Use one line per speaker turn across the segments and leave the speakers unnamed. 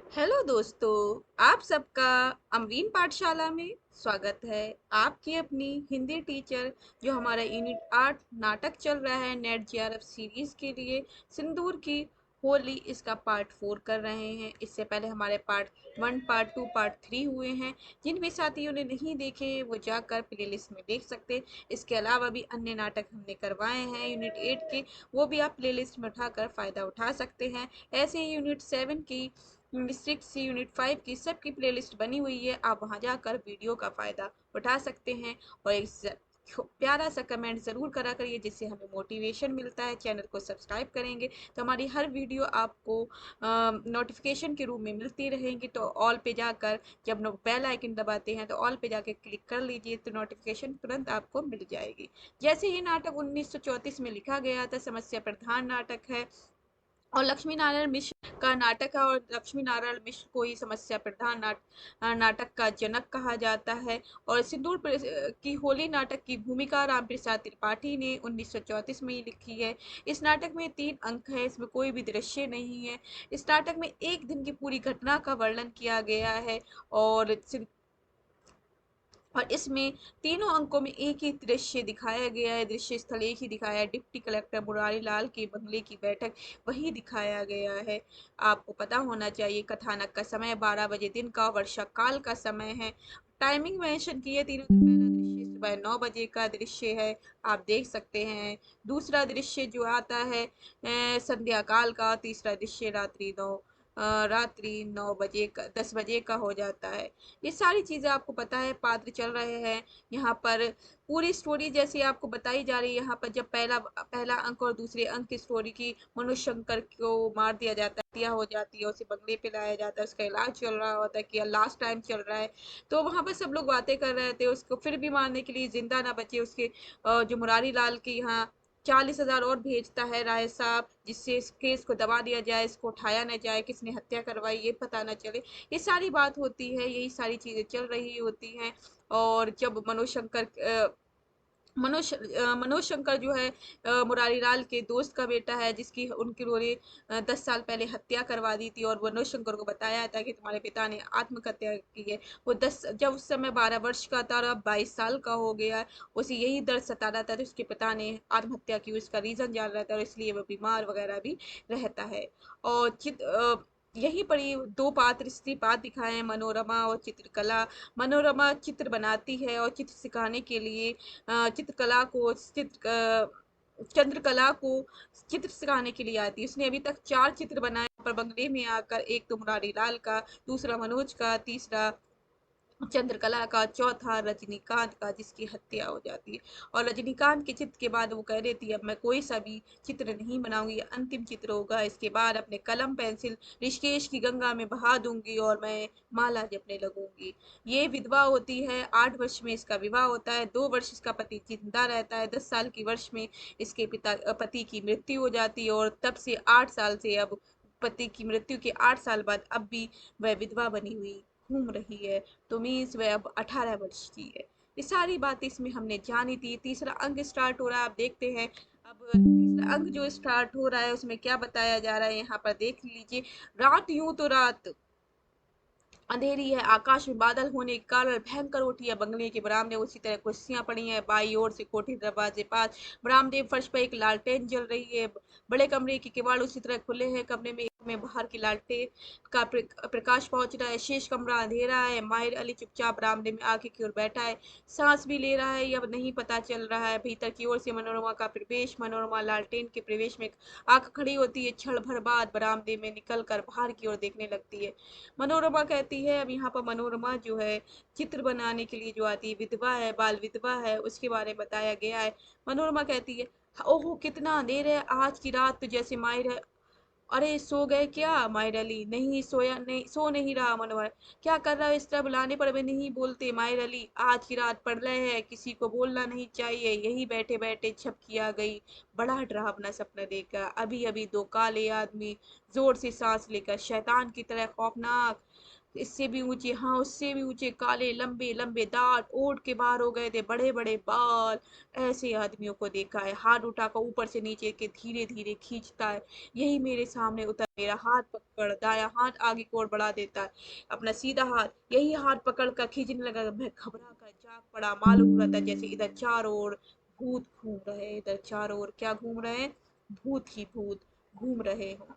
Hello दोस्तों, आप सबका अमरीन पाठशाला में स्वागत है। आपकी अपनी हिंदी टीचर जो हमारा यूनिट 8 नाटक चल रहा है नेट जेआरएफ सीरीज के लिए सिंदूर की होली, इसका पार्ट 4 कर रहे हैं। इससे पहले हमारे पार्ट 1, पार्ट 2, पार्ट 3 हुए हैं। जिन भी साथियों ने नहीं देखे वो जाकर प्लेलिस्ट में देख सकते। इसके अलावा भी अन्य नाटक हमने करवाए हैं यूनिट 8 के, वो भी आप प्लेलिस्ट में उठाकर फ़ायदा उठा सकते हैं। ऐसे ही यूनिट 7 की, यूनिट 6 की, यूनिट 5 की सबकी प्लेलिस्ट बनी हुई है। आप वहां जाकर वीडियो का फ़ायदा उठा सकते हैं और एक प्यारा सा कमेंट ज़रूर करा करिए, जिससे हमें मोटिवेशन मिलता है। चैनल को सब्सक्राइब करेंगे तो हमारी हर वीडियो आपको नोटिफिकेशन के रूप में मिलती रहेंगी। तो ऑल पे जाकर जब बेल आइकन दबाते हैं तो ऑल पे जाकर क्लिक कर लीजिए, तो नोटिफिकेशन तुरंत आपको मिल जाएगी। जैसे ये नाटक 1934 में लिखा गया था, समस्या प्रधान नाटक है और लक्ष्मी नारायण मिश्र का नाटक है, और लक्ष्मी नारायण मिश्र को ही समस्या प्रधान नाटक का जनक कहा जाता है। और की होली नाटक की भूमिका राम प्रसाद त्रिपाठी ने 1934 में ही लिखी है। इस नाटक में 3 अंक है, इसमें कोई भी दृश्य नहीं है। इस नाटक में एक दिन की पूरी घटना का वर्णन किया गया है और इसमें तीनों अंकों में एक ही दृश्य दिखाया गया है। दृश्य स्थल एक ही दिखाया है, डिप्टी कलेक्टर मुरारी लाल के बंगले की बैठक वही दिखाया गया है। आपको पता होना चाहिए कथानक का समय 12 बजे दिन का वर्षा काल का समय है। टाइमिंग मेंशन की है तीनों दिन। पहला दृश्य सुबह 9 बजे का दृश्य है, आप देख सकते हैं। दूसरा दृश्य जो आता है संध्या काल का। तीसरा दृश्य रात्रि 9 बजे का, 10 बजे का हो जाता है। ये सारी चीज़ें आपको पता है, पात्र चल रहे हैं यहाँ पर। पूरी स्टोरी जैसी आपको बताई जा रही है यहाँ पर। जब पहला पहला अंक और दूसरे अंक की स्टोरी की, मनोज शंकर को मार दिया जाता है, हत्या हो जाती है, उसे बंगले पे लाया जाता है, उसका इलाज चल रहा होता है कि लास्ट टाइम चल रहा है। तो वहां पर सब लोग बातें कर रहे थे, उसको फिर भी मारने के लिए, जिंदा ना बचे उसके जो मुरारी लाल के यहाँ 40,000 और भेजता है राय साहब, जिससे इस केस को दबा दिया जाए, इसको उठाया न जाए, किसने हत्या करवाई ये पता न चले। ये सारी बात होती है, यही सारी चीजें चल रही होती हैं। और जब मनोज शंकर जो है मुरारी लाल के दोस्त का बेटा है, जिसकी उनकी उन्होंने 10 साल पहले हत्या करवा दी थी, और मनोज शंकर को बताया था कि तुम्हारे पिता ने आत्महत्या की है। वो 10, जब उस समय 12 वर्ष का था और अब 22 साल का हो गया है, उसे यही दर्द सता रहा था कि उसके पिता ने आत्महत्या की। उसका रीजन जान रहा था और इसलिए वो बीमार वगैरह भी रहता है। और यही पर ये दो पात्र, स्त्री पात्र दिखाए हैं, मनोरमा और चित्रकला। मनोरमा चित्र बनाती है और चित्र सिखाने के लिए चित्रकला को चंद्रकला को चित्र सिखाने के लिए आती है। उसने अभी तक 4 चित्र बनाए पर बंगले में आकर। एक तो मुरारी लाल का, दूसरा मनोज का, तीसरा चंद्रकला का, चौथा रजनीकांत का, जिसकी हत्या हो जाती है। और रजनीकांत के चित्र के बाद वो कह देती है अब मैं कोई सा भी चित्र नहीं बनाऊंगी, ये अंतिम चित्र होगा। इसके बाद अपने कलम पेंसिल ऋषिकेश की गंगा में बहा दूंगी और मैं माला जपने लगूंगी। ये विधवा होती है। 8 वर्ष में इसका विवाह होता है। 2 वर्ष इसका पति जिंदा रहता है। 10 साल की वर्ष में इसके पति की मृत्यु हो जाती है, और तब से 8 साल से, अब पति की मृत्यु के 8 साल बाद अब भी वह विधवा बनी हुई घूम रही है। तो मीन्स वह अब 18 वर्ष की है। ये सारी बातें इसमें हमने जानी थी। तीसरा अंक स्टार्ट हो रहा है, आप देखते हैं। अब तीसरा अंक जो स्टार्ट हो रहा है उसमें क्या बताया जा रहा है यहाँ पर देख लीजिए। रात यूं तो रात अंधेरी है, आकाश में बादल होने के कारण भयंकर उठी है बंगले के बरामदे। उसी तरह कुर्सियां पड़ी हैं बाई ओर से कोठी दरवाजे पास। बरामदे फर्श पर एक लालटेन जल रही है। बड़े कमरे के किवाड़ उसी तरह खुले हैं। कमरे में बाहर की लालटेन का प्रकाश पहुंच रहा है। शेष कमरा अंधेरा है। माहिर अली चुपचाप बरामदे में आके की ओर बैठा है, सांस भी ले रहा है या नहीं पता चल रहा है। भीतर की ओर से मनोरमा का प्रवेश। मनोरमा लालटेन के प्रवेश में आंख खड़ी होती है। क्षण भर बाद बरामदे में निकल कर बाहर की ओर देखने लगती है। मनोरमा कहती है, अब यहाँ पर मनोरमा जो है चित्र बनाने के लिए जो आती है, विधवा है, बाल विधवा है, उसके बारे में बताया गया है। मनोरमा कहती है ओहो कितना देर है, आज की रात तो जैसे माहिर है। अरे सो गए क्या माहिर अली? नहीं सोया, नहीं सो नहीं रहा मनोहर। क्या कर रहा है? इस तरह बुलाने पर वे नहीं बोलते माहिर अली। आज की रात पड़ रहे हैं, किसी को बोलना नहीं चाहिए। यही बैठे बैठे झपकी आ गई। बड़ा डरावना सपना देखा। अभी अभी 2 काले आदमी जोर से सांस लेकर शैतान की तरह खौफनाक इससे भी ऊंचे, हाँ उससे भी ऊंचे, काले लंबे लंबे दांत, ओट के बाहर हो गए थे, बड़े बड़े बाल। ऐसे आदमियों को देखा है, हाथ उठाकर ऊपर से नीचे के धीरे धीरे खींचता है। यही मेरे सामने उतर मेरा हाथ पकड़ दाया हाथ आगे की ओर बढ़ा देता है, अपना सीधा हाथ, यही हाथ पकड़ कर खींचने लगा। मैं घबरा कर जाग पड़ा। मालूम हो रहा था जैसे इधर चारों ओर भूत घूम रहे हैं, इधर चारों ओर क्या घूम रहे हैं, भूत ही भूत घूम रहे हो।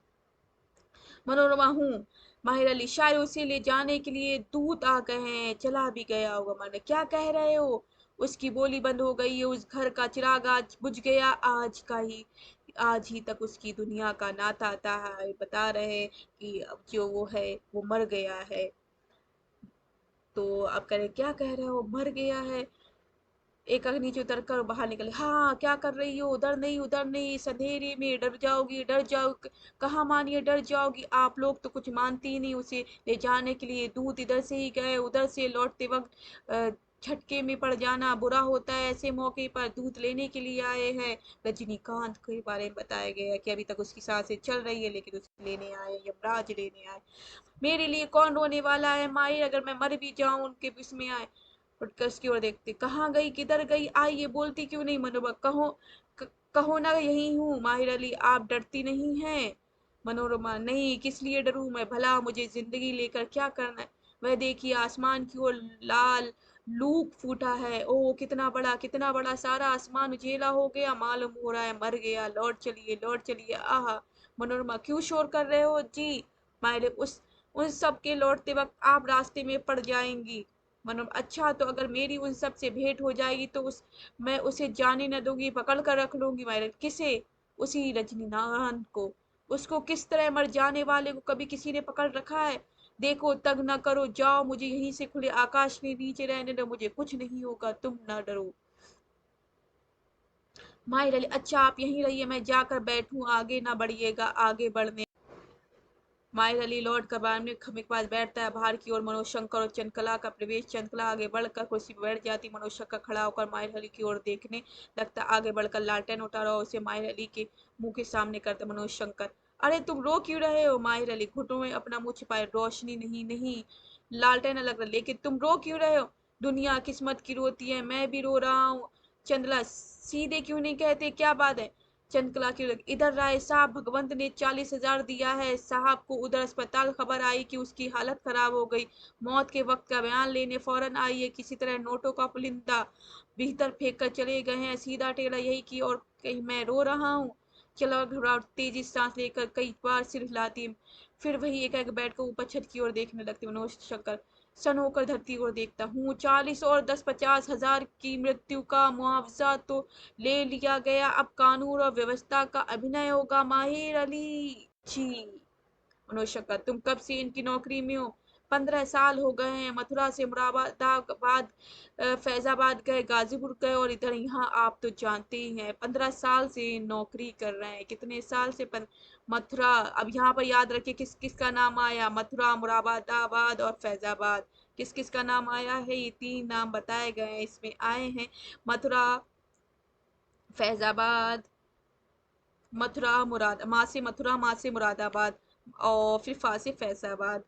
मनोरमा हूँ। माहिर अली, शायद उसे ले जाने के लिए दूत आ गए हैं, चला भी गया होगा। मैंने, क्या कह रहे हो? उसकी बोली बंद हो गई है, उस घर का चिराग आज बुझ गया, आज ही तक उसकी दुनिया का नाता था। बता रहे कि अब जो वो है वो मर गया है। तो अब कह रहे क्या कह रहे हो, मर गया है? एक आग नीचे उतर कर बाहर निकले। हाँ, क्या कर रही हो? उधर नहीं, उधर नहीं, इस अंधेरे में डर जाओगी, डर जाओ। कहाँ मानिए डर जाओगी, आप लोग तो कुछ मानती ही नहीं। उसे ले जाने के लिए दूत इधर से ही गए, उधर से लौटते वक्त झटके में पड़ जाना बुरा होता है। ऐसे मौके पर दूत लेने के लिए आए हैं। रजनीकांत के बारे में बताया गया है कि अभी तक उसकी सांसें चल रही है, लेकिन उसे लेने आए, यमराज लेने आए। मेरे लिए कौन रोने वाला है माहिर, अगर मैं मर भी जाऊं उनके विष में आए। उठकर की ओर देखते, कहाँ गई, किधर गई, आई, ये बोलती क्यों नहीं? मनोबा, कहो ना यही हूँ। माहिर अली, आप डरती नहीं हैं? मनोरमा, नहीं, किस लिए डरूं मैं? भला मुझे जिंदगी लेकर क्या करना है? वह देखिए आसमान की ओर लाल लूक फूटा है। ओ कितना बड़ा, सारा आसमान उजेला हो गया, मालूम हो रहा है मर गया। लौट चलिए, लौट चलिए। आहा। मनोरमा, क्यों शोर कर रहे हो जी? माहिर, उन सब के लौटते वक्त आप रास्ते में पड़ जाएंगी। मनो, अच्छा, तो अगर मेरी उन सब से भेंट हो जाएगी तो मैं उसे जाने न दूंगी, पकड़ कर रख लूंगी। मायरन, किसे? उसी रजनीकांत को। उसको किस तरह? मर जाने वाले को कभी किसी ने पकड़ रखा है? देखो, तंग न करो, जाओ, मुझे यहीं से खुले आकाश में नीचे रहने दो, मुझे कुछ नहीं होगा, तुम ना डरो। माहिर अली, अच्छा आप यहीं रहिए, मैं जाकर बैठूं, आगे ना बढ़िएगा, आगे बढ़ने। माहिर अली लौट कर बार में खम्भे के पास बैठता है। बाहर की ओर मनोशंकर और चंद्रकला का प्रवेश। चंद्रकला आगे बढ़कर कुर्सी पर बैठ जाती। मनोशंकर खड़ा होकर माहिर अली की ओर देखने लगता। आगे बढ़कर लालटेन उठा रहा, उसे माहिर अली के मुंह के सामने करते। मनोशंकर, अरे तुम रो क्यों रहे हो? माहिर अली घुटनों में अपना मुंह छिपाए, रोशनी नहीं, नहीं, लालटेन अलग रहा, लेकिन तुम रो क्यों रहे हो? दुनिया किस्मत की रोती है, मैं भी रो रहा हूँ। चंद्रकला, सीधे क्यों नहीं कहते, क्या बात है? चंद्रकला की, इधर राय साहब, भगवंत ने 40,000 दिया है साहब को। उधर अस्पताल खबर आई कि उसकी हालत खराब हो गई, मौत के वक्त का बयान लेने फौरन आई है। किसी तरह नोटों का पुलिंदा भीतर फेंक कर चले गए हैं, सीधा टेढ़ा यही की। और कहीं मैं रो रहा हूँ? चला घबराहट तेजी सांस लेकर कई बार सिर हिलाती, फिर वही एक बैठकर ऊपर छत की ओर देखने लगती। मनोज शंकर सन होकर धरती को देखता हूँ। 40 और 10-50 हजार की मृत्यु का मुआवजा तो ले लिया गया, अब कानून और व्यवस्था का अभिनय होगा। माहिर अली जी। मनोज शक्कर, तुम कब से इनकी नौकरी में हो? 15 साल हो गए हैं। मथुरा से मुरादाबाद, फैजाबाद गए, गाजीपुर गए, और इधर यहाँ। आप तो जानते ही हैं, 15 साल से नौकरी कर रहे हैं। कितने साल से मथुरा, अब यहाँ पर याद रखिए किस किस का नाम आया। मथुरा, मुरादाबाद और फैजाबाद, किस किस का नाम आया है? ये 3 नाम बताए गए हैं, इसमें आए हैं मथुरा, फैजाबाद, मथुरा मुराद, माँ से मथुरा, माँ से मुरादाबाद, और फिर फा से फैजाबाद।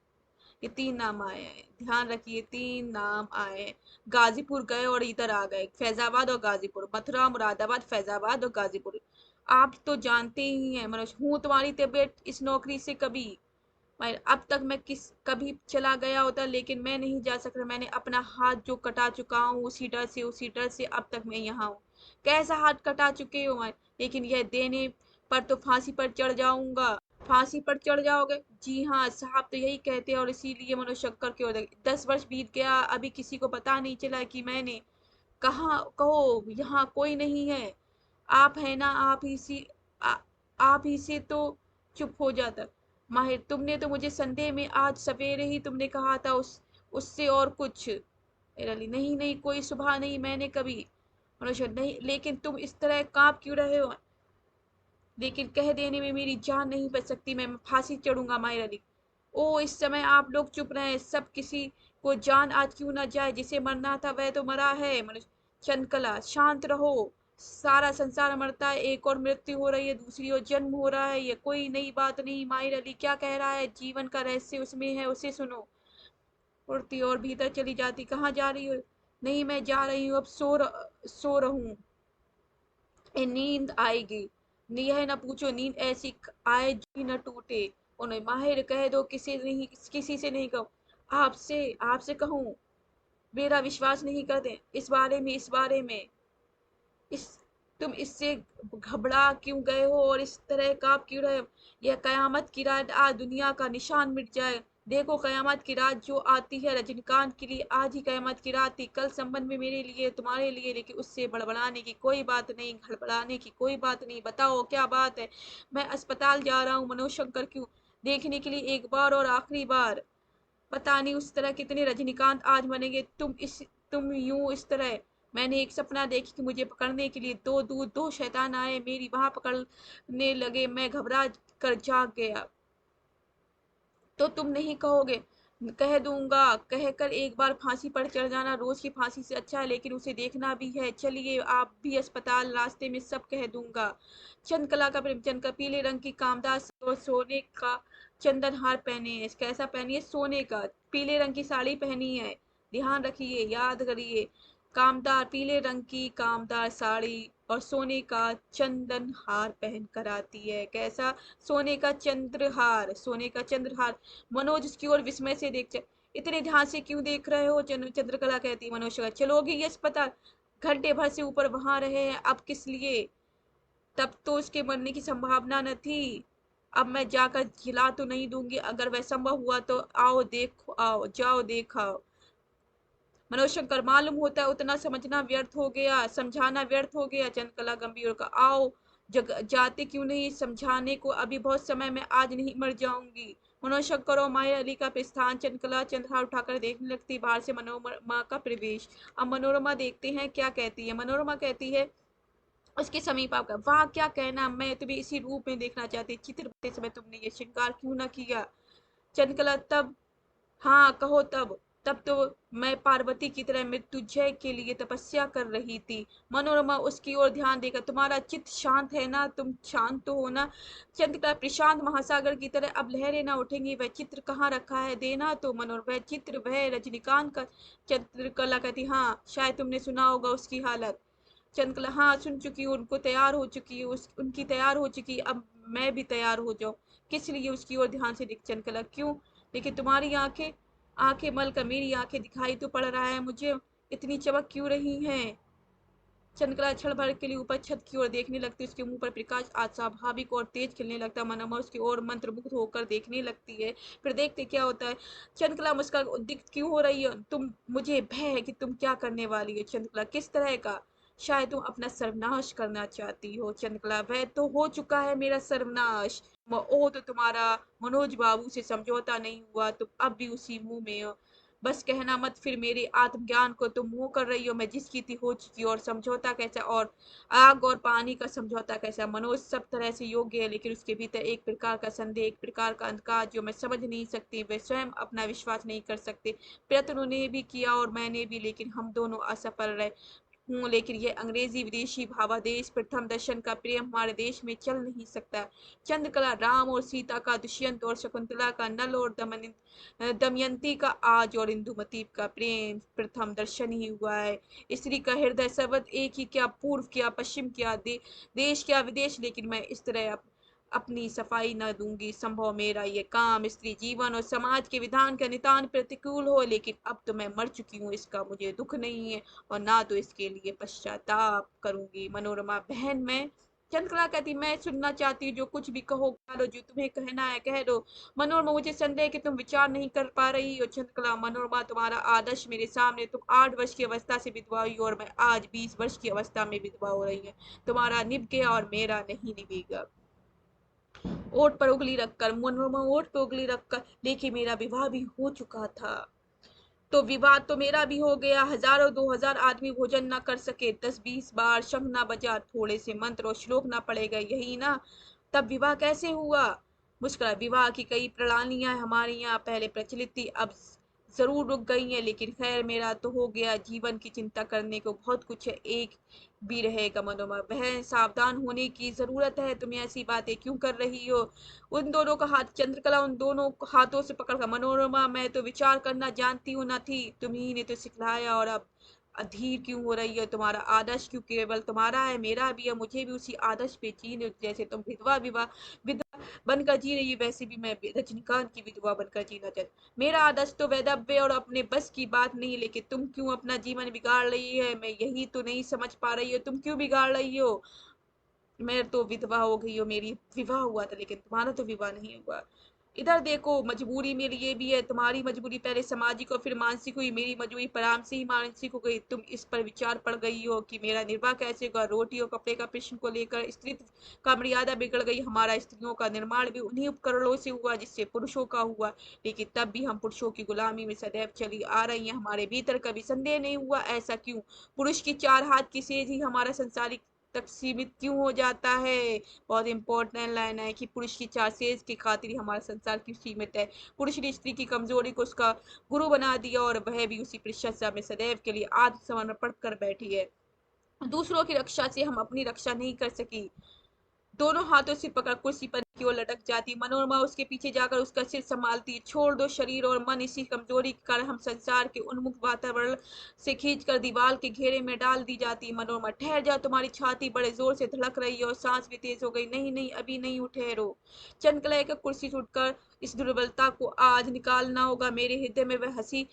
ये 3 नाम आए हैं, ध्यान रखिए, 3 नाम आए हैं। गाजीपुर गए और इधर आ गए, फैजाबाद और गाजीपुर, मथुरा, मुरादाबाद, फैजाबाद और गाजीपुर। आप तो जानते ही हैं मनोज, हूँ तुम्हारी तबीयत इस नौकरी से कभी। मैं अब तक मैं कभी चला गया होता, लेकिन मैं नहीं जा सकता। मैंने अपना हाथ जो कटा चुका हूँ, उसी डर से अब तक मैं यहाँ हूँ। कैसा हाथ कटा चुके हो? मैं, लेकिन यह देने पर तो फांसी पर चढ़ जाऊंगा। फांसी पर चढ़ जाओगे? जी हाँ साहब, तो यही कहते हैं, और इसीलिए मनोशंकर की ओर 10 वर्ष बीत गया, अभी किसी को पता नहीं चला कि मैंने कहाँ, कहो यहाँ कोई नहीं है। आप है ना, आ, आप ही से तो चुप हो जाता। माहिर, तुमने तो मुझे संदेह में, आज सवेरे ही तुमने कहा था उससे और कुछ। मेरा नहीं, नहीं, कोई सुबह नहीं, मैंने कभी। मनुष्य, नहीं, लेकिन तुम इस तरह कांप क्यों रहे हो? लेकिन कह देने में मेरी जान नहीं बच सकती, मैं फांसी चढ़ूंगा। माहिर अली, ओ इस समय आप लोग चुप रहे, सब किसी को जान आज क्यों ना जाए, जिसे मरना था वह तो मरा है। मनुष्य, चंद्रकला, शांत रहो, सारा संसार मरता है, एक और मृत्यु हो रही है, दूसरी ओर जन्म हो रहा है, ये कोई नई बात नहीं। माहिर अली क्या कह रहा है? जीवन का रहस्य उसमें है, उसे सुनो। उड़ती और भीतर चली जाती। कहाँ जा रही हो? नहीं, मैं जा रही हूँ, अब सो रहूं, नींद आएगी। यह न पूछो, नींद ऐसी आए जो न टूटे। उन्हें माहिर कह दो, किसी से नहीं कहो। आपसे आपसे कहूँ, मेरा विश्वास नहीं करते इस बारे में इस तुम इससे घबरा क्यों गए हो और इस तरह कांप क्यों रहे हो? यह कयामत की रात, आज दुनिया का निशान मिट जाए। देखो, कयामत की रात जो आती है रजनीकांत के लिए आज ही कयामत की रात थी, कल संबंध में मेरे लिए, तुम्हारे लिए, लेकिन उससे बड़बड़ाने की कोई बात नहीं, घड़बड़ाने की कोई बात नहीं। बताओ क्या बात है? मैं अस्पताल जा रहा हूँ मनोशंकर, क्यों? देखने के लिए, एक बार और आखिरी बार। पता नहीं उस तरह कितने रजनीकांत आज बनेंगे। तुम यूं इस तरह। मैंने एक सपना देखी कि मुझे पकड़ने के लिए दो शैतान आए, मेरी वहां पकड़ने लगे। मैं घबरा कर जाग गया। तो तुम नहीं कहोगे? कह दूंगा, कहकर एक बार फांसी पर चढ़ जाना रोज की फांसी से अच्छा है, लेकिन उसे देखना भी है। चलिए आप भी अस्पताल, रास्ते में सब कह दूंगा। चंद्रकला का प्रेम, चंद्र का पीले रंग की कामदार और सोने का चंदन हार पहने है। कैसा पहनी है? सोने का, पीले रंग की साड़ी पहनी है। ध्यान रखिए, याद करिए, कामदार, पीले रंग की कामदार साड़ी और सोने का चंदन हार पहन कर आती है। कैसा? सोने का चंद्रहार, सोने का चंद्रहार। मनोज उसकी ओर विस्मय से इतने ध्यान से क्यों देख रहे हो? चंद्रकला कहती। मनोज का, चलोगे ये अस्पताल? घंटे भर से ऊपर वहां रहे हैं, अब किस लिए? तब तो उसके मरने की संभावना न थी। अब मैं जाकर जिला तो नहीं दूंगी, अगर वह संभव हुआ तो आओ देखो, आओ जाओ देखाओ। मनोशंकर, मालूम होता है उतना समझना व्यर्थ हो गया, समझाना व्यर्थ हो गया। चंद्रकला गंभीर का, आओ जाते क्यों नहीं समझाने को? अभी बहुत समय, मैं आज नहीं मर जाऊंगी। मनोशंकर और माया अली का प्रस्थान। चंद्रकला चंद्रहार उठाकर देखने लगती। बाहर से मनोरमा का प्रवेश। अब मनोरमा देखते हैं क्या कहती है। मनोरमा कहती है उसके समीप आकर, वाह क्या कहना, मैं तुम्हें इसी रूप में देखना चाहती। चित्र बनते समय तुमने ये श्रृंगार क्यों न किया? चंद्रकला, तब? हाँ कहो तब। तब तो मैं पार्वती की तरह मृत्युंजय के लिए तपस्या कर रही थी। मनोरमा उसकी ओर ध्यान देकर, तुम्हारा चित्त शांत है ना? तुम शांत तो हो ना? चंद्रकला, प्रशांत महासागर की तरह अब लहरें ना उठेंगी। वह चित्र कहाँ रखा है? देना तो। मनोरमा, वह चित्र, वह रजनीकांत का। चंद्रकला कहती, हाँ शायद तुमने सुना होगा उसकी हालत। चंद्रकला, हाँ सुन चुकी हूँ, उनको तैयार हो चुकी है, उनकी तैयार हो चुकी है, अब मैं भी तैयार हो जाऊं। किस लिए? उसकी ओर ध्यान से देख। चंद्रकला, क्यों? लेकिन तुम्हारी आंखें, आंखें मल कर मेरी आंखें दिखाई तो पड़ रहा है मुझे, इतनी चमक क्यों रही हैं? चंद्रकला क्षण भर के लिए ऊपर छत की ओर देखने लगती। उसके मुंह पर प्रकाश आज स्वाभाविक और तेज खिलने लगता है। मनोरमा उसकी ओर मंत्रमुग्ध होकर देखने लगती है। फिर देखते क्या होता है। चंद्रकला मुस्कुरा, उद्विग्न क्यों हो रही हो तुम? मुझे भय है कि तुम क्या करने वाली हो। चंद्रकला, किस तरह का? शायद तुम अपना सर्वनाश करना चाहती हो। चंद्रकला, वह तो हो चुका है मेरा सर्वनाश। ओ तो तुम्हारा मनोज बाबू से समझौता नहीं हुआ, तुम अब भी उसी मुंह में हो। बस कहना मत, फिर मेरे आत्मज्ञान को तुम मुंह कर रही हो। मैं जिसकी थी हो चुकी, और समझौता कैसा? और आग और पानी का समझौता कैसा? मनोज सब तरह से योग्य है, लेकिन उसके भीतर एक प्रकार का संदेह, एक प्रकार का अंधकार जो मैं समझ नहीं सकती। वे स्वयं अपना विश्वास नहीं कर सकते। प्रयत्न उन्होंने भी किया और मैंने भी, लेकिन हम दोनों असफल रहे। हूँ, लेकिन यह अंग्रेजी विदेशी भावादेश प्रथम दर्शन का प्रेम हमारे देश में चल नहीं सकता। चंद्रकला, राम और सीता का, दुष्यंत और शकुंतला का, नल और दमयंती का, आज और इंदुमती का प्रेम प्रथम दर्शन ही हुआ है। स्त्री का हृदय सर्वद एक ही, क्या पूर्व, क्या पश्चिम, क्या देश, क्या विदेश, लेकिन मैं इस तरह अपनी सफाई न दूंगी। संभव मेरा ये काम स्त्री जीवन और समाज के विधान के नितान प्रतिकूल हो, लेकिन अब तो मैं मर चुकी हूँ, इसका मुझे दुख नहीं है और ना तो इसके लिए पश्चाताप करूंगी। मनोरमा, बहन मैं। चंद्रकला कहती, मैं सुनना चाहती हूँ, जो कुछ भी कहो कह लो, जो तुम्हें कहना है कह दो। मनोरमा, मुझे संदेह कि तुम विचार नहीं कर पा रही हो। चंद्रकला, मनोरमा, तुम्हारा आदर्श मेरे सामने, तुम 8 वर्ष की अवस्था से विधवा हुई और मैं आज 20 वर्ष की अवस्था में विधवा हो रही है। तुम्हारा निभ गया और मेरा नहीं निभेगा। ओठ पर उंगली रखकर, मनोरमा ओठ पर उंगली रखकर, लेकिन मेरा विवाह भी हो चुका था। तो विवाह तो मेरा भी हो गया। हजारों 2000 आदमी भोजन न कर सके, 10-20 बार शंख न बजा, थोड़े से मंत्र और श्लोक न पढ़े गए, यही ना? तब विवाह कैसे हुआ? मुस्कुरा, विवाह की कई प्रणालियां हमारे यहाँ पहले प्रचलित थी, अब जरूर रुक गई हैं, लेकिन खैर मेरा तो हो गया। जीवन की चिंता करने को बहुत कुछ है, एक भी रहेगा। मनोरमा, बहन सावधान होने की जरूरत है। तुम ऐसी बातें क्यों कर रही हो? उन दोनों का हाथ, चंद्रकला उन दोनों हाथों से पकड़कर, मनोरमा मैं तो विचार करना जानती हूँ ना थी, तुम्ही ने तो सिखलाया, और अब अधीर क्यों हो रही है? तुम्हारा आदर्श क्यों केवल तुम्हारा है, मेरा भी है। मुझे भी उसी आदर्श पे जीने, जैसे तुम विधवा विवाह बनकर जी रही है, वैसे भी मैं रजनीकांत की विधवा बनकर जीना चाहती। मेरा आदर्श तो वैधव्य और अपने बस की बात नहीं, लेकिन तुम क्यों अपना जीवन बिगाड़ रही है? मैं यही तो नहीं समझ पा रही हूँ, तुम क्यों बिगाड़ रही हो? मैं तो विधवा हो गई हो, मेरी विवाह हुआ था, लेकिन तुम्हारा तो विवाह नहीं हुआ। इधर देखो, मजबूरी मेरी ये भी है। तुम्हारी मजबूरी पहले सामाजिक और फिर मानसिक हुई, मेरी मजबूरी आराम से ही मानसिक हो गई। तुम इस पर विचार पड़ गई हो कि मेरा निर्वाह कैसे होगा। रोटी और कपड़े का प्रश्न को लेकर स्त्रीत्व का मर्यादा बिगड़ गई। हमारा स्त्रियों का निर्माण भी उन्हीं उपकरणों से हुआ जिससे पुरुषों का हुआ, लेकिन तब भी हम पुरुषों की गुलामी में सदैव चली आ रही हैं। हमारे भीतर कभी संदेह नहीं हुआ, ऐसा क्यों? पुरुष की चार हाथ की सेज ही हमारा संसारिक तक सीमित क्यों हो जाता है? बहुत इंपॉर्टेंट लाइन है कि पुरुष की चार सेज की खातिर ही हमारा संसार क्यों सीमित है। पुरुष ने स्त्री की कमजोरी को उसका गुरु बना दिया, और वह भी उसी परीक्षा में सदैव के लिए आत्मसमर्पण कर बैठी है। दूसरों की रक्षा से हम अपनी रक्षा नहीं कर सकी। दोनों हाथों से पकड़ कुर्सी पर की ओर लटक जाती। मनोरमा उसके पीछे जाकर उसका सिर संभालती। छोड़ दो, शरीर और मन इसी कमजोरी के कारण हम संसार के उन्मुख वातावरण से खींचकर दीवार के घेरे में डाल दी जाती। मनोरमा, ठहर जाओ, तुम्हारी छाती बड़े जोर से धड़क रही है और सांस भी तेज हो गई। नहीं नहीं, अभी नहीं उठे रो। चंद्रकला एक कुर्सी से उठकर इस दुर्बलता को आज निकालना होगा। मेरे हृदय में वह हंसी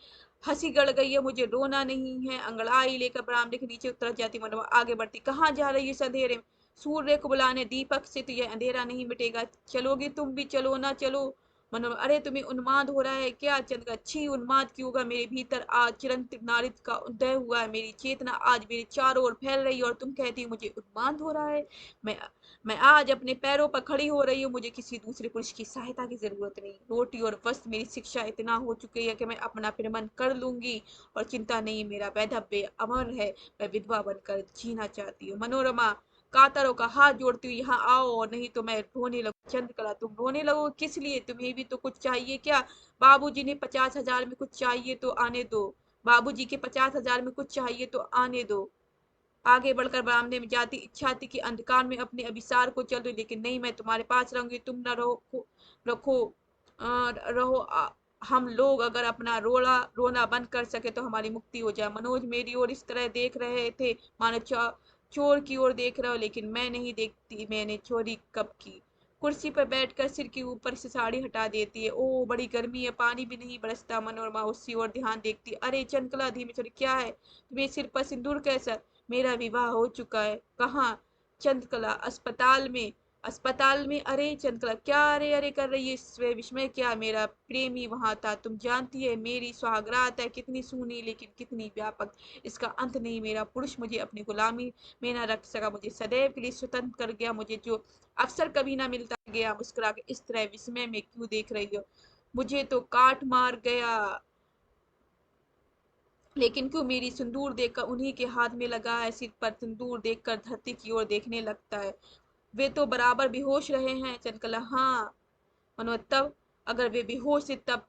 हंसी गड़ गई है, मुझे रोना नहीं है। अंगड़ाई लेकर बरामदे के नीचे उतर जाती। मनोरमा आगे बढ़ती। कहाँ जा रही है इस अंधेरे में? सूर्य को बुलाने, दीपक से तो यह अंधेरा नहीं मिटेगा। चलोगी तुम भी? चलो ना चलो। मनोरमा, अरे तुम्हें उन्माद हो रहा है क्या? चंद्र, अच्छी उन्माद क्यों होगा? मेरे भीतर आज चिरंत नारित का उदय हुआ है। मेरी चेतना आज मेरे चारों ओर फैल रही है, और तुम कहती हो मुझे उन्माद हो रहा है। मैं मैं आज अपने पैरों पर खड़ी हो रही हूँ। मुझे किसी दूसरे पुरुष की सहायता की जरूरत नहीं। रोटी और वस्त्र मेरी शिक्षा इतना हो चुकी है कि मैं अपना फिरमन कर लूंगी, और चिंता नहीं, मेरा वैधव्य अमर है। मैं विधवा बनकर जीना चाहती हूँ। मनोरमा कातरों का हाथ जोड़ती हुई, यहाँ आओ, और नहीं तो मैं रोने लगूं। चंद्रकला, तुम रोने लगो किस लिए? तुम्हें भी तो कुछ चाहिए क्या? बाबूजी ने 50,000 में कुछ चाहिए तो आने दो। बाबूजी के 50,000 में कुछ चाहिए तो आने दो। आगे बढ़कर बरामदे में जाती। इच्छा थी कि अंधकार में अपने अभिसार को चल दो, लेकिन नहीं, मैं तुम्हारे पास रहूंगी। तुम न रहो, रखो रहो। हम लोग अगर अपना रोना बंद कर सके तो हमारी मुक्ति हो जाए। मनोज मेरी ओर इस तरह देख रहे थे मानो चोर की ओर देख रहे हो, लेकिन मैं नहीं देखती मैंने चोरी कब की। कुर्सी पर बैठकर सिर के ऊपर से साड़ी हटा देती है। ओ, बड़ी गर्मी है, पानी भी नहीं बरसता। मनोरमा उसी ओर ध्यान देखती। अरे चंद्रकला, धीमी चोरी क्या है तुम्हें? सिर पर सिंदूर कैसा? मेरा विवाह हो चुका है। कहाँ? चंद्रकला, अस्पताल में। अस्पताल में? अरे चंद्रकला, क्या अरे अरे कर रही है? इसमें विस्मय क्या? मेरा प्रेमी वहां था। तुम जानती है मेरी सुहागरात है कितनी सूनी, लेकिन कितनी व्यापक। इसका अंत नहीं। मेरा पुरुष मुझे अपनी गुलामी में न रख सका, मुझे सदैव के लिए स्वतंत्र कर गया। मुझे जो अवसर कभी ना मिलता गया। मुस्कुरा के, इस तरह विस्मय में क्यों देख रही हो? मुझे तो काट मार गया, लेकिन क्यों? मेरी सिंदूर देखकर उन्हीं के हाथ में लगा है। सिर पर सिंदूर देखकर धरती की ओर देखने लगता है। वे तो बराबर बेहोश रहे हैं। चंद्रकला, हाँ। मनोज, तब अगर वे बेहोश थे तब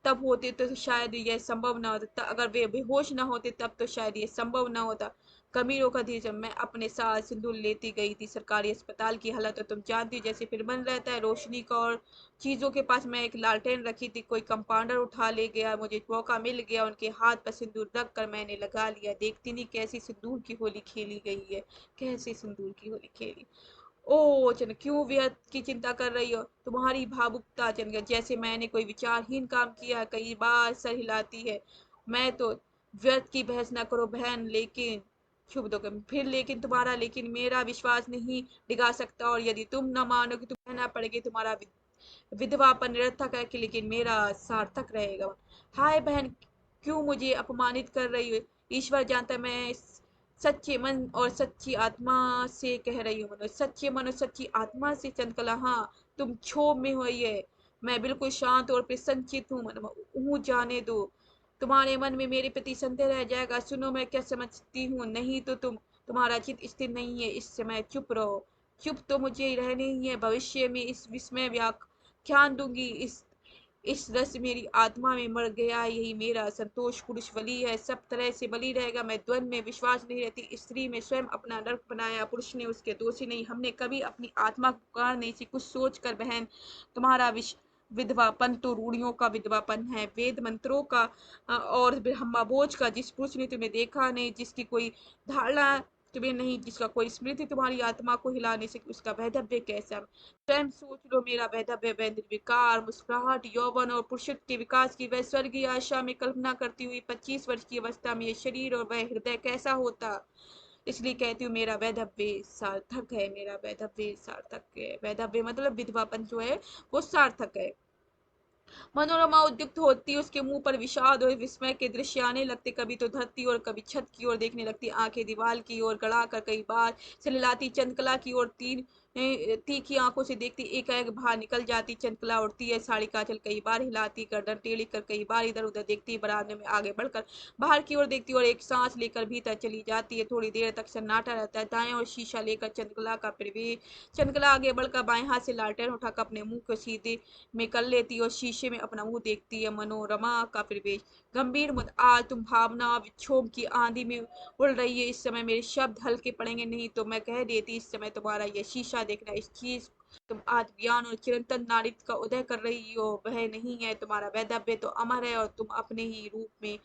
तब होते तो शायद यह संभव न होता। अगर वे बेहोश न होते तब तो शायद यह संभव न होता। कमीरों का धीरज। मैं अपने साथ सिंदूर लेती गई थी। सरकारी अस्पताल की हालत तो तुम जानती, जैसे फिर बन रहता है रोशनी का और चीजों के पास। मैं एक लालटेन रखी थी, कोई कंपाउंडर उठा ले गया, मुझे मौका मिल गया। उनके हाथ पर सिंदूर रख कर मैंने लगा लिया। देखती नहीं कैसी सिंदूर की होली खेली गई है, कैसे सिंदूर की होली खेली। ओ चंद्र, क्यों व्यर्थ की चिंता कर रही हो? तुम्हारी भावुकता चंद्र, जैसे मैंने कोई विचारहीन काम किया। कई बार सर हिलाती है। मैं तो व्यर्थ की बहस न करो बहन, लेकिन शुभ दो फिर लेकिन तुम्हारा लेकिन मेरा विश्वास नहीं डिगा सकता, और यदि तुम न मानोगे तो कहना पड़ेगा तुम्हारा विधवापन निरर्थक है, कि लेकिन मेरा सार्थक रहेगा। हाय बहन, क्यों मुझे अपमानित कर रही हो? ईश्वर जानता है मैं सच्चे मन और सच्ची आत्मा से कह रही हूँ। मनोज, सच्चे मन और सच्ची आत्मा से? चंद्रकला, हाँ। तुम क्षोभ में हो ये। मैं बिल्कुल शांत और प्रसन्नचित हूँ। हूँ, जाने दो। तुम्हारे मन में मेरे प्रति संदेह रह जाएगा। सुनो, मैं क्या समझती हूँ, नहीं तो तुम्हारा चित्त स्थिर नहीं है इस समय। चुप रहो। चुप तो मुझे रहने ही है। भविष्य में इस विस्मय व्याख्यान दूंगी। इस रस मेरी आत्मा में मर गया, यही मेरा संतोष पुरुष बलि है, सब तरह से बलि रहेगा। मैं द्वंद में विश्वास नहीं रहती, स्त्री में स्वयं अपना नर्क बनाया, पुरुष ने उसके दोषी नहीं। हमने कभी अपनी आत्मा को पुकार नहीं सी, कुछ सोच कर बहन। तुम्हारा विधवापन तो रूढ़ियों का विधवापन है, वेद मंत्रों का और ब्रह्मबोझ का। जिस पुरुष ने तुम्हें देखा नहीं, जिसकी कोई धारणा तुम्हें नहीं, जिसका कोई स्मृति तुम्हारी आत्मा को हिला नहीं सकी, उसका वैधव्य कैसा। स्वयं सोच लो, मेरा वैधव्य वह निर्विकार मुस्कुराहट, यौवन और पुरुषत्व के विकास की वह स्वर्गीय आशा में कल्पना करती हुई 25 वर्ष की अवस्था में यह शरीर और वह हृदय कैसा होता। इसलिए कहती हूँ मेरा वैधव्य सार्थक है, मेरा वैधव्य सार्थक है। वैधव्य मतलब विधवापन जो है वो सार्थक है। मनोरमा उद्युक्त होती, उसके मुंह पर विषाद और विस्मय के दृश्य आने लगते। कभी तो धरती और कभी छत की ओर देखने लगती, आंखें दीवार की ओर गड़ा कर कई बार सिललाती, चंद्रकला की ओर तीखी आंखों से देखती, एकाएक बाहर निकल जाती। चंद्रकला उड़ती है, साड़ी काजल कई बार हिलाती, गर्दन टेढ़ी कर कई बार इधर उधर देखती, बरामदे में आगे बढ़कर बाहर की ओर देखती और एक सांस लेकर भीतर चली जाती है। थोड़ी देर तक सन्नाटा रहता है। दाएं और शीशा लेकर चंद्रकला का प्रवेश। चंद्रकला आगे बढ़कर बाएं हाथ से लालटेन उठाकर अपने मुंह को सीधे में कर लेती और शीशे में अपना मुंह देखती है। मनोरमा का प्रवेश गंभीर मुद, आज तुम भावना विक्षोभ की आंधी में उड़ रही है। इस समय मेरे शब्द हल्के पड़ेंगे नहीं तो मैं कह देती, इस समय तुम्हारा यह शीशा देखना, इस चीज तुम आज ज्ञान और चिरंतन नारित्व का उदय कर रही हो, वह नहीं है। तुम्हारा वैधव्य तो अमर है और तुम अपने ही रूप में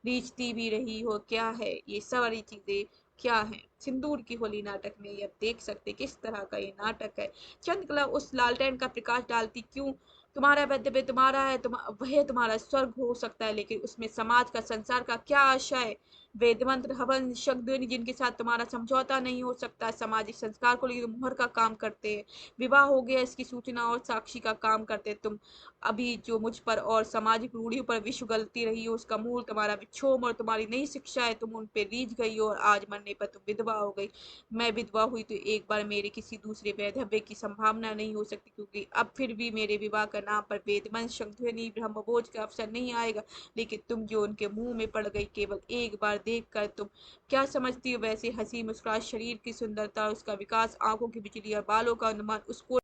रीझती भी रही हो। क्या है ये सारी चीजें, क्या है। सिंदूर की होली नाटक में यह देख सकते किस तरह का ये नाटक है। चंद्रकला उस लालटेन का प्रकाश डालती, क्यों। तुम्हारा वैधव्य तुम्हारा है, वह तुम्हारा स्वर्ग हो सकता है, लेकिन उसमें समाज का संसार का क्या आशय। वेद मंत्र हवन शब्द जिनके साथ तुम्हारा समझौता नहीं हो सकता, सामाजिक संस्कार को लेकर मुहर का काम करते हैं। विवाह हो गया इसकी सूचना और साक्षी का काम करते तुम। अभी जो मुझ पर और सामाजिक रूढ़ियों पर विश्व गलती रही हो, उसका मूल तुम्हारा विक्षोभ और तुम्हारी नई शिक्षा है। तुम उन पे रीझ गई हो और आज मरने पर तुम विधवा हो गई। मैं विधवा हुई तो एक बार मेरे किसी दूसरे वैधव्य की संभावना नहीं हो सकती, क्योंकि अब फिर भी मेरे विवाह का नाम पर वेदमन शंखध्वनि ब्रह्मभोज का अवसर नहीं आएगा। लेकिन तुम जो उनके मुंह में पड़ गई केवल एक बार देख कर, तुम क्या समझती हो वैसे हंसी मुस्कुराहट, शरीर की सुंदरता, उसका विकास, आंखों की बिजली और बालों का अनुमान, उसको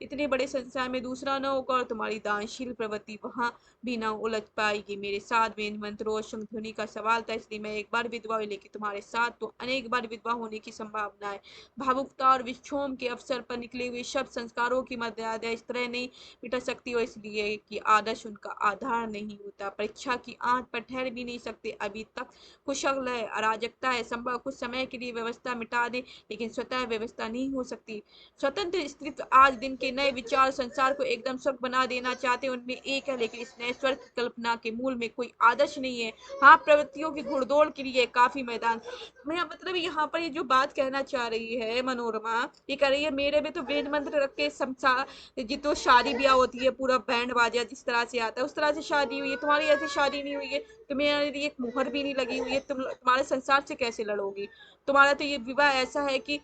इतने बड़े संसार में दूसरा न होगा और तुम्हारी दानशील प्रवृत्ति वहां भी न उलझ पाएगी। मेरे साथ वेद मंत्रों और शंखध्वनि का सवाल था, इसलिए मैं एक बार विधवा हुई, लेकिन तुम्हारे साथ तो अनेक बार विधवा होने की संभावना है। भावुकता और विक्षोभ के अवसर पर निकले हुए शब्द संस्कारों की मर्यादा इस तरह नहीं मिटा सकती, और इसलिए कि आदर्श उनका आधार नहीं होता। परीक्षा की आंच पर ठहर भी नहीं सकते। अभी तक कुशल है, अराजकता है, संभव कुछ समय के लिए व्यवस्था मिटा दे, लेकिन स्वतः व्यवस्था नहीं हो सकती। स्वतंत्र स्त्रीत्व आज दिन के नए विचार संसार को एकदम स्वर्ग बना देना चाहते हैं, उनमें एक है, लेकिन इस नए स्वर्ग की कल्पना के मूल में कोई आदर्श नहीं है। हाँ, प्रवृत्तियों की घुड़दौड़ के लिए काफी मैदान। मैं मतलब यहाँ पर ये जो बात कहना चाह रही है मनोरमा, ये कह रही है मेरे में तो वेद मंत्र रख के संसार जी, तो शादी ब्याह होती है, पूरा बैंड बाजा जिस तरह से आता है उस तरह से शादी हुई है, तुम्हारी ऐसी शादी नहीं हुई है। तुम्हें एक मुहर भी नहीं लगी हुई है, तुम्हारे संसार से कैसे लड़ोगी। तुम्हारा तो ये विवाह ऐसा है कि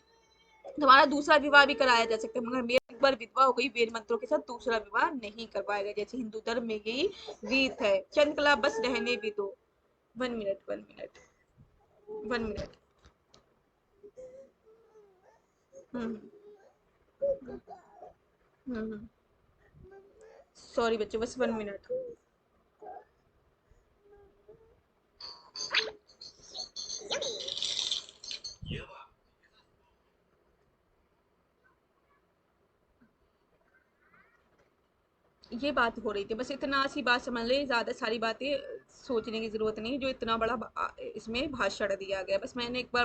तुम्हारा दूसरा विवाह भी कराया जा सकता है, मगर मेरी एक बार विधवा हो गई, वेद मंत्रों के साथ दूसरा विवाह नहीं करवाएगा, जैसे हिंदू धर्म में यही रीत है। चंद्रकला बस रहने भी दो। 1 मिनट 1 मिनट 1 मिनट। हम्म हम्म। सॉरी बच्चों, बस 1 मिनट। ये बात हो रही थी, बस इतना सी बात समझ ले, ज्यादा सारी बातें सोचने की जरूरत नहीं, जो इतना बड़ा इसमें भाषण दिया गया, बस मैंने एक बार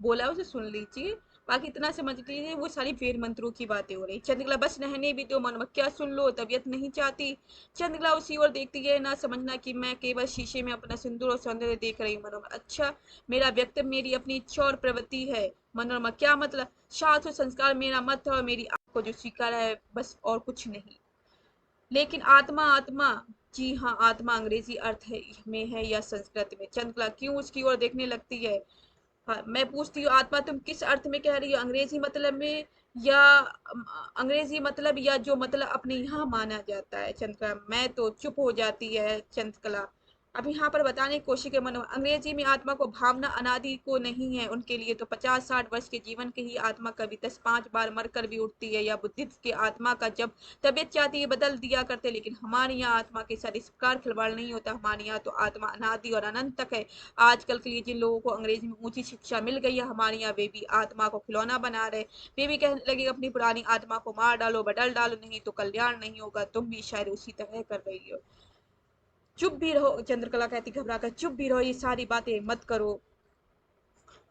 बोला उसे सुन लीजिए। बाकी इतना समझ लीजिए, वो सारी वेद मंत्रों की बातें हो रही। चंद्रकला बस रहने भी दो, मन क्या सुन लो, तबीयत नहीं चाहती। चंद्रकला उसी ओर देखती है, ना समझना कि मैं केवल शीशे में अपना सिंदूर और सौंदर्य देख रही हूँ। मनोरमा अच्छा, मेरा व्यक्तित्व मेरी अपनी इच्छा और प्रवृत्ति है। मनोरमा क्या मतलब। शास्त्र संस्कार मेरा मत है और मेरी आपको जो स्वीकार है, बस और कुछ नहीं। लेकिन आत्मा, आत्मा, जी हाँ, आत्मा अंग्रेजी अर्थ है में है या संस्कृत में। चंद्रकला क्यों उसकी ओर देखने लगती है। हाँ, मैं पूछती हूँ आत्मा तुम किस अर्थ में कह रही हो, अंग्रेजी मतलब में या अंग्रेजी मतलब या जो मतलब अपने यहाँ माना जाता है। चंद्रकला मैं तो चुप हो जाती है चंद्रकला। अब यहाँ पर बताने की कोशिश है मनो अंग्रेजी में आत्मा को भावना अनादि को नहीं है, उनके लिए तो 50-60 वर्ष के जीवन के ही आत्मा कभी 10-5 बार मरकर भी उठती है, या बुद्धिस्ट के आत्मा का जब तबीयत चाहती है बदल दिया करते, लेकिन हमारे यहाँ आत्मा के साथ इस प्रकार खिलवाड़ नहीं होता। हमारे यहाँ तो आत्मा अनादि और अनंत तक है। आजकल के लिए जिन लोगों को अंग्रेजी में ऊंची शिक्षा मिल गई है, हमारे यहाँ वे भी आत्मा को खिलौना बना रहे। वे भी कहने लगे अपनी पुरानी आत्मा को मार डालो, बदल डालो, नहीं तो कल्याण नहीं होगा। तुम भी शायद उसी तरह कर रही हो। चुप भी रहो, चंद्रकला कहती घबरा कर, चुप भी रहो, ये सारी बातें मत करो।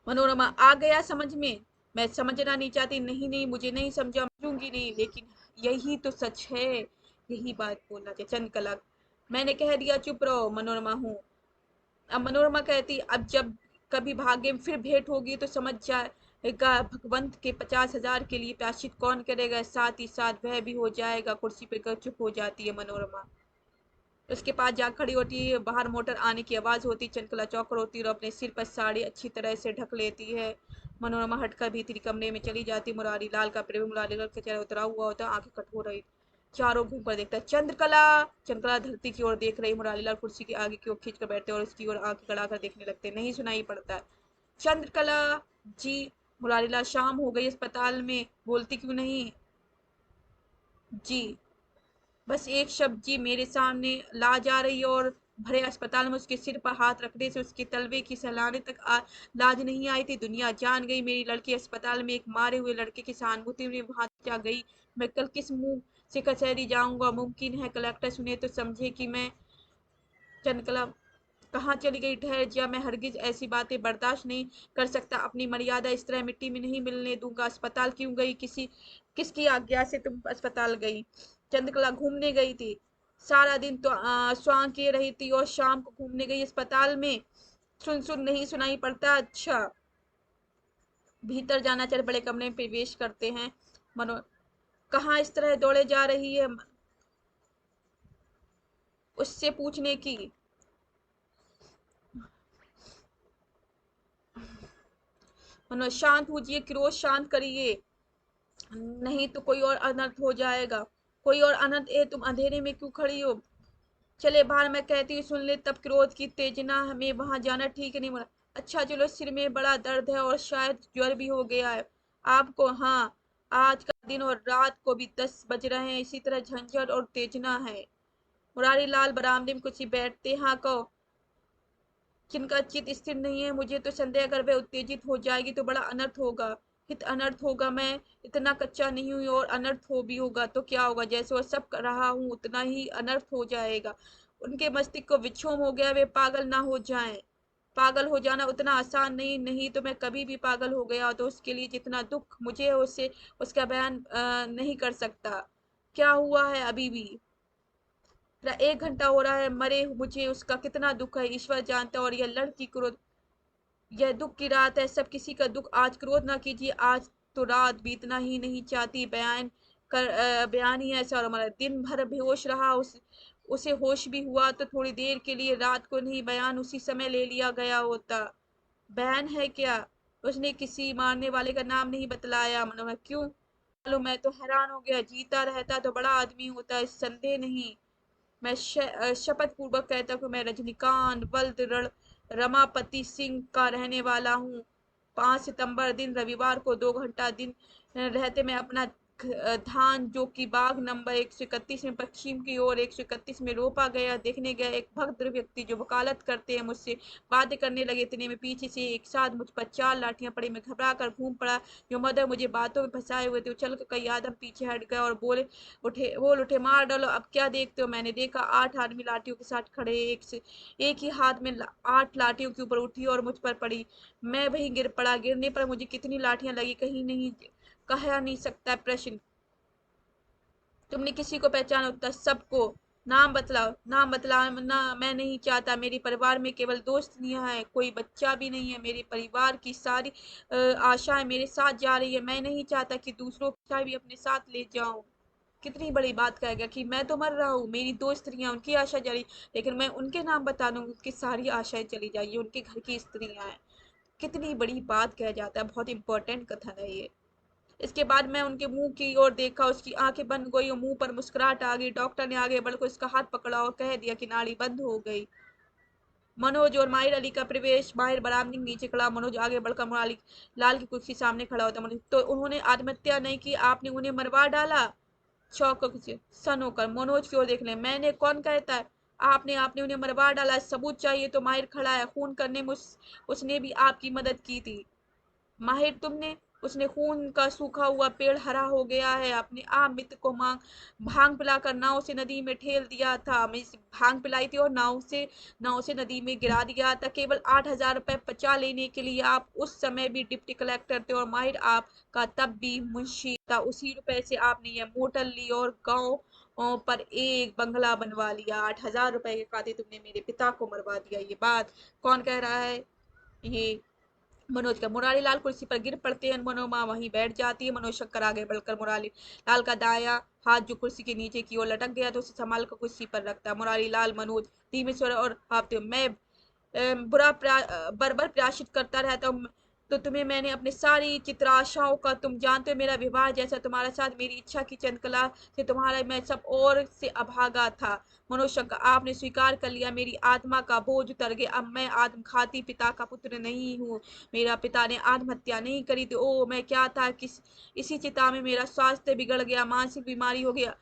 मनोरमा आ गया समझ में? मैं समझना नहीं चाहती। नहीं नहीं, मुझे नहीं समझूंगी नहीं, लेकिन यही तो सच है। यही बात बोलना चाहिए चंद्रकला। मैंने कह दिया चुप रहो, मनोरमा हूँ। अब मनोरमा कहती अब जब कभी भाग्य में फिर भेंट होगी तो समझ जाएगा, भगवंत के 50,000 के लिए प्रायश्चित कौन करेगा, साथ ही साथ वह भी हो जाएगा। कुर्सी पर चुप हो जाती है मनोरमा। उसके पास जा खड़ी होती है। बाहर मोटर आने की आवाज होती। चंचला चौकर होती है और अपने सिर पर साड़ी अच्छी तरह से ढक लेती है। मनोरमा हटकर भीतरी कमरे में चली जाती। मुरारी लाल का प्रेम मुरारी लाल का चेहरा उतरा हुआ होता, आंखें कठोर रही, चारों घूम कर देखता है। चंद्रकला। चंद्रकला धरती की ओर देख रही। मुरारी लाल कुर्सी के आगे की ओर खींच कर बैठते और उसकी ओर आंखें गड़ाकर देखने लगते। नहीं सुनाई पड़ता। चंद्रकला जी। मुरारी लाल शाम हो गई, अस्पताल में बोलती क्यों नहीं? जी। बस एक शब्द जी। मेरे सामने ला जा रही और भरे अस्पताल में उसके सिर पर हाथ रखने से उसके तलवे की सलाने तक लाज नहीं आई थी। दुनिया जान गई मेरी लड़की अस्पताल में एक मारे हुए लड़के की सहानुभूति में वहां जा गई। मैं कल किस मुंह से कचहरी जाऊंगा? मुमकिन है कलेक्टर सुने तो समझे कि मैं। चंद्रकला कहाँ चली गई? ठहर जा, मैं हरगिज ऐसी बातें बर्दाश्त नहीं कर सकता। अपनी मर्यादा इस तरह मिट्टी में नहीं मिलने दूंगा। अस्पताल क्यों गई? किसकी आज्ञा से तुम अस्पताल गई? चंद्रकला घूमने गई थी। सारा दिन तो स्वांग किए रही थी और शाम को घूमने गई अस्पताल में। सुन सुन नहीं सुनाई पड़ता? अच्छा। भीतर जाना। चल बड़े कमरे में प्रवेश करते हैं। मनो कहाँ इस तरह दौड़े जा रही है? उससे पूछने की। मनो शांत होजिए, क्रोध शांत करिए, नहीं तो कोई और अनर्थ हो जाएगा। कोई और अनर्थ? तुम अंधेरे में क्यों खड़ी हो? चले बाहर, मैं कहती हूँ सुन ले। तब क्रोध की तेजना हमें वहां जाना ठीक नहीं बोला। अच्छा चलो, सिर में बड़ा दर्द है और शायद ज्वर भी हो गया है आपको। हाँ, आज का दिन और रात को भी 10 बज रहे हैं, इसी तरह झंझट और तेजना है। मुरारी लाल बरामदे में कुछ ही बैठते। हाँ कहो। जिनका चित्त स्थिर नहीं है, मुझे तो संदेह अगर वह उत्तेजित हो जाएगी तो बड़ा अनर्थ होगा। हित अनर्थ होगा। मैं इतना कच्चा नहीं हूँ, और अनर्थ हो भी होगा तो क्या होगा? जैसे वह सब कर रहा हूँ उतना ही अनर्थ हो जाएगा। उनके मस्तिष्क को विक्षोभ हो गया, वे पागल ना हो जाएं। पागल हो जाना उतना आसान नहीं। नहीं तो मैं कभी भी पागल हो गया तो उसके लिए जितना दुख मुझे है उससे उसका बयान नहीं कर सकता। क्या हुआ है अभी भी? 1 घंटा हो रहा है मरे मुझे, उसका कितना दुख है ईश्वर जानता है। और यह लड़की क्रोध, यह दुख की रात है, सब किसी का दुख। आज क्रोध ना कीजिए, आज तो रात बीतना ही नहीं चाहती। बयान ही ऐसा। और हमारा दिन भर बेहोश रहा। उसे होश भी हुआ तो थोड़ी देर के लिए, रात को नहीं। बयान उसी समय ले लिया गया होता। बयान है क्या? उसने किसी मारने वाले का नाम नहीं बतलाया। मनोहर क्यों? मालूम, मैं तो हैरान हो गया। जीता रहता तो बड़ा आदमी होता, इस संदेह नहीं। मैं शपथ पूर्वक कहता हूँ मैं रजनीकांत वल्द रमापति सिंह का रहने वाला हूँ। 5 सितंबर दिन रविवार को 2 घंटा दिन रहते मैं अपना धान जो कि बाग नंबर 131 में पश्चिम की ओर 131 में रोपा गया देखने गया। एक भद्र व्यक्ति जो वकालत करते हैं मुझसे बातें करने लगे। इतने में पीछे से एक साथ मुझ पर 4 लाठियां पड़ी। मैं घबरा कर घूम पड़ा। जो मदर मुझे बातों में फंसाए हुए थे उछल कर कई आदम पीछे हट गए और बोल उठे मार डालो। अब क्या देखते हो? मैंने देखा 8 आदमी लाठियों के साथ खड़े, एक ही हाथ में 8 लाठियों के ऊपर उठी और मुझ पर पड़ी। मैं वहीं गिर पड़ा। गिरने पर मुझे कितनी लाठियां लगी कहीं नहीं कहा नहीं सकता। प्रश्न, तुमने किसी को पहचाना? उत्तर, सबको। नाम बतलाओ। नाम बतलाना मैं नहीं चाहता। मेरे परिवार में केवल दोस्त नहीं है, कोई बच्चा भी नहीं है। मेरे परिवार की सारी आशाएं मेरे साथ जा रही है। मैं नहीं चाहता कि दूसरों की आशाएं भी अपने साथ ले जाऊं। कितनी बड़ी बात कहेगा कि मैं तो मर रहा हूँ, मेरी दो स्त्रियां, उनकी आशा जारी, लेकिन मैं उनके नाम बता दूंगी उनकी सारी आशाएं चली जाएगी। उनके घर की स्त्रियां हैं। कितनी बड़ी बात कह जाता है। बहुत इंपॉर्टेंट कथन है ये। इसके बाद मैं उनके मुंह की ओर देखा। उसकी आंखें बंद गई और मुंह पर मुस्कुराहट आ गई। डॉक्टर ने आगे बढ़कर उसका हाथ पकड़ा और कह दिया कि नाड़ी बंद हो गई। मनोज और माहिर अली का प्रवेश। माहिर बरामदे के नीचे खड़ा, मनोज आगे बढ़कर मुरारी लाल की कुर्सी सामने खड़ा होता। मनोज, तो उन्होंने आत्महत्या नहीं की, आपने उन्हें मरवा डाला? चौंक कर सन होकर मनोज की ओर देख ले। मैंने? कौन कहता है? आपने आपने उन्हें मरवा डाला। सबूत चाहिए तो माहिर खड़ा है। खून करने में उसने भी आपकी मदद की थी। माहिर, तुमने? उसने खून का सूखा हुआ पेड़ हरा हो गया है। अपने आप मित्र को भांग पिलाकर नाव से नदी में ठेल दिया था। मैं भांग पिलाई थी और नाव से नदी में गिरा दिया था, केवल 8,000 रुपए बचा लेने के लिए। आप उस समय भी डिप्टी कलेक्टर थे और माहिर आपका तब भी मुंशी था। उसी रुपए से आपने यह मोटर ली और गांव पर एक बंगला बनवा लिया। 8,000 रुपए के खातिर तुमने मेरे पिता को मरवा दिया। ये बात कौन कह रहा है? ये मनोज का। मुरारी लाल कुर्सी पर गिर पड़ते हैं। मनोरमा वहीं बैठ जाती है। मनोज शंकर आगे बढ़कर मुरारी लाल का दाया हाथ जो कुर्सी के नीचे की ओर लटक गया तो उसे संभाल कर कुर्सी पर रखता है। मुरारी लाल मनोज धीमे स्वर और हाँफते, मैं बर्बर प्रायश्चित करता रहता हूँ। तो तुम्हें मैंने अपने सारी चित्राशाओं का, तुम जानते हो मेरा विवाह जैसा तुम्हारे साथ मेरी इच्छा की चंचला से तुम्हारा मैं सब और से अभागा था। मनोज शंकर, आपने स्वीकार कर लिया, मेरी आत्मा का बोझ उतर गया। अब मैं आत्मघाती पिता का पुत्र नहीं हूँ। मेरा पिता ने आत्महत्या नहीं करी थी। ओ, मैं क्या था? इसी चिता में मेरा स्वास्थ्य बिगड़ गया, मानसिक बीमारी हो गया।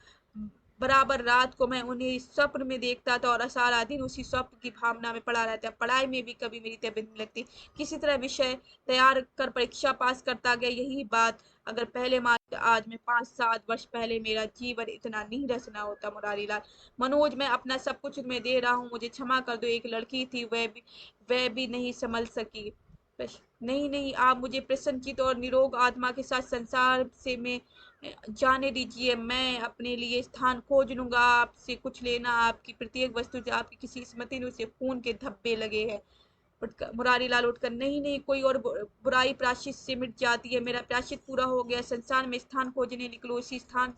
बराबर रात को मैं उन्हें स्वप्न में देखता था और सारा दिन उसी स्वप्न की भावना में पड़ा रहता। पढ़ाई में भी कभी मेरी तबीयत नहीं लगती। किसी तरह विषय तैयार कर परीक्षा पास करता गया। यही बात अगर पहले मार्च आज में 5-7 वर्ष पहले मेरा जीवन इतना नीरस न होता। मुरारी लाल मनोज, मैं अपना सब कुछ तुम्हें दे रहा हूँ, मुझे क्षमा कर दो। एक लड़की थी, वह भी नहीं संभल सकी। नहीं नहीं, आप मुझे प्रसन्नचित और निरोग आत्मा के साथ संसार से में जाने दीजिए। मैं अपने लिए स्थान खोज लूंगा। आपसे कुछ लेना, आपकी प्रत्येक वस्तु जो आपकी किसी स्मृति में, उसे खून के धब्बे लगे हैं। मुरारी लाल उठकर, नहीं नहीं, कोई और बुराई प्रायश्चित से मिट जाती है। मेरा प्रायश्चित पूरा हो गया। संसार में स्थान खोजने निकलो, उसी स्थान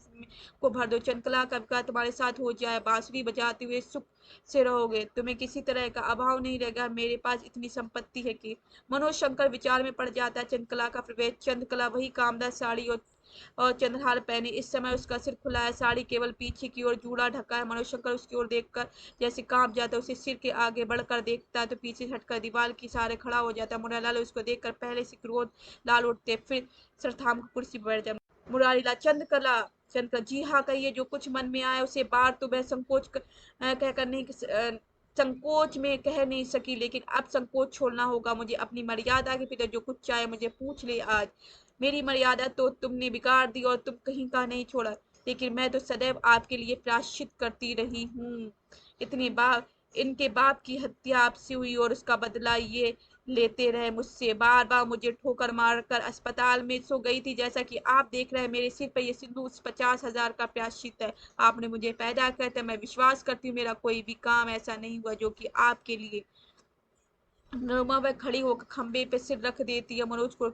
को भर दो। चंचला का विवाह तुम्हारे साथ हो जाए, बांसुरी बजाते हुए सुख से रहोगे। तुम्हें किसी तरह का अभाव नहीं रहेगा। मेरे पास इतनी संपत्ति है कि मनोज शंकर विचार में पड़ जाता है। चंद्रकला का प्रवेश। चंद्रकला वही कामदार साड़ी और चंद्रहार पहने, इस समय उसका सिर खुला है, साड़ी केवल पीछे की ओर जूड़ा ढका है। मनोज शंकर उसकी ओर देखकर जैसे कांप जाता है। उसे सिर के आगे बढ़कर देखता है तो पीछे हटकर दीवार के सहारे खड़ा हो जाता है। मुरारी लाल उसको देखकर पहले से क्रोध लाल उठते, फिर सर थाम कर कुर्सी पर बैठ जाए। मुरारी लाल, चंद्रकला चंद्रकला, जी हाँ कहिए, जो कुछ मन में आए उसे बार तो वह कहकर नहीं, संकोच में कह नहीं सकी, लेकिन अब संकोच छोड़ना होगा मुझे। अपनी मर्यादा के भीतर जो कुछ चाहे मुझे पूछ ले आज। मेरी मर्यादा तो तुमने बिगाड़ दी और तुम कहीं का नहीं छोड़ा, लेकिन मैं तो सदैव आपके लिए प्रायश्चित करती रही हूँ। इतने बार इनके बाप की हत्या आपसे हुई और उसका बदला ये लेते रहे मुझसे। बार बार मुझे ठोकर मारकर अस्पताल में सो गई थी। जैसा कि आप देख रहे हैं मेरे सिर पर ये सिंदूर 50,000 का प्रायश्चित है। आपने मुझे पैदा किया था, मैं विश्वास करती हूँ मेरा कोई भी काम ऐसा नहीं हुआ जो कि आपके लिए। नरमा वह खड़ी होकर खंबे पे सिर रख देती है। मनोज को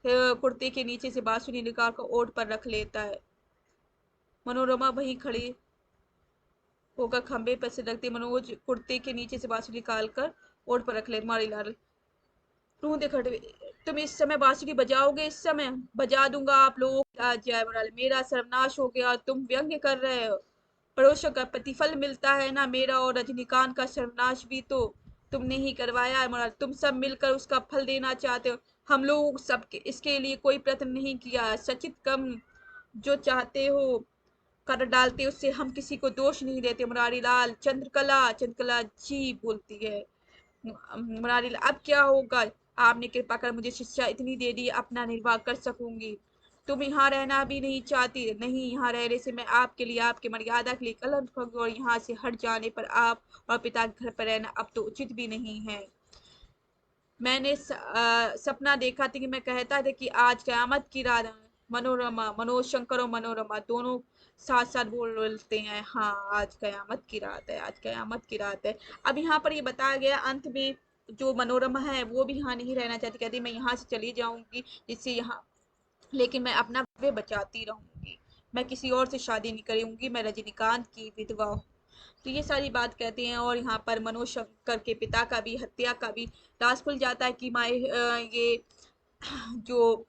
कुर्ते के नीचे से बांसुरी निकाल कर ओट पर रख लेता है। मनोरमा वहीं खड़ी होकर खंबे पर सिर रखती है। मनोज कुर्ते के नीचे से बांसुरी निकाल कर ओट पर रख ले। मारी लाल, टूंदे खड़े, तुम इस समय बांसुरी बजाओगे? इस समय बजा दूंगा। आप लोग आज जाए। मुरारी, मेरा सर्वनाश हो गया, तुम व्यंग्य कर रहे हो। पड़ोसियों का प्रतिफल मिलता है ना, मेरा और रजनीकांत का सर्वनाश भी तो तुमने ही करवाया है। मुरारी, तुम सब मिलकर उसका फल देना चाहते हो। हम लोग सब इसके लिए कोई प्रयत्न नहीं किया। सचित कम जो चाहते हो कर डालते, उससे हम किसी को दोष नहीं देते। मुरारी लाल, चंद्रकला चंद्रकला जी बोलती है। मुरारी लाल, अब क्या होगा? आपने कृपा कर मुझे शिक्षा इतनी दे दी, अपना निर्वाह कर सकूंगी। तुम यहाँ रहना भी नहीं चाहती? नहीं, यहाँ रहने से मैं आपके लिए, आपके मर्यादा के लिए कलंक होगी, और यहाँ से हट जाने पर आप और पिता के घर पर रहना अब तो उचित भी नहीं है। मैंने सपना देखा था कि मैं कहता था कि आज कयामत की रात। मनोरमा, मनोज शंकर और मनोरमा दोनों साथ साथ बोलते हैं, हाँ आज कयामत की रात है, आज कयामत की रात है। अब यहाँ पर ये बताया गया अंत में, जो मनोरमा है वो भी यहाँ नहीं रहना चाहती, कहती मैं यहाँ से चली जाऊंगी, जिससे यहाँ, लेकिन मैं अपना वे बचाती रहूंगी, मैं किसी और से शादी नहीं करूंगी, मैं रजनीकांत की विधवा हूँ। तो ये सारी बात कहते हैं, और यहाँ पर मनोज शंकर के पिता का भी, हत्या का भी राज खुल जाता है कि ये जो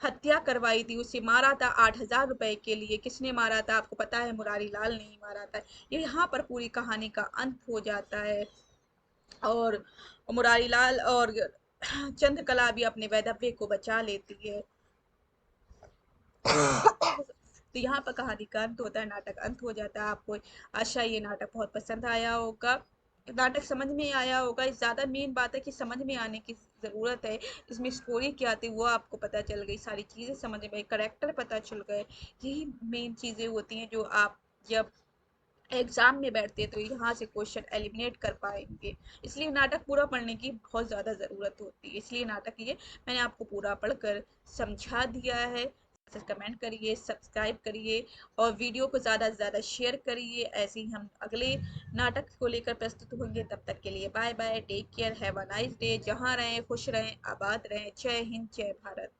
हत्या करवाई थी उसे मारा था 8,000 रुपए के लिए। किसने मारा था आपको पता है? मुरारी लाल ने ही मारा था। ये यहाँ पर पूरी कहानी का अंत हो जाता है। और मुरारी लाल और चंद्रकला भी अपने वैधव्य को बचा लेती है। तो यहाँ पर कहानी का अंत होता है, नाटक अंत हो जाता है। आपको आशा ये नाटक बहुत पसंद आया होगा, नाटक समझ में आया होगा। ज़्यादा मेन बात है कि समझ में आने की ज़रूरत है। इसमें स्टोरी क्या थी वो आपको पता चल गई, सारी चीज़ें समझ में, करेक्टर पता चल गए। यही मेन चीज़ें होती हैं जो आप जब एग्जाम में बैठते हैं तो यहाँ से क्वेश्चन एलिमिनेट कर पाएंगे। इसलिए नाटक पूरा पढ़ने की बहुत ज़्यादा ज़रूरत होती है। इसलिए नाटक ये मैंने आपको पूरा पढ़कर समझा दिया है। कमेंट करिए, सब्सक्राइब करिए और वीडियो को ज़्यादा से ज़्यादा शेयर करिए। ऐसे ही हम अगले नाटक को लेकर प्रस्तुत होंगे। तब तक के लिए bye bye, take care, have a nice day. जहाँ रहें खुश रहें, आबाद रहें। जय हिंद, जय भारत।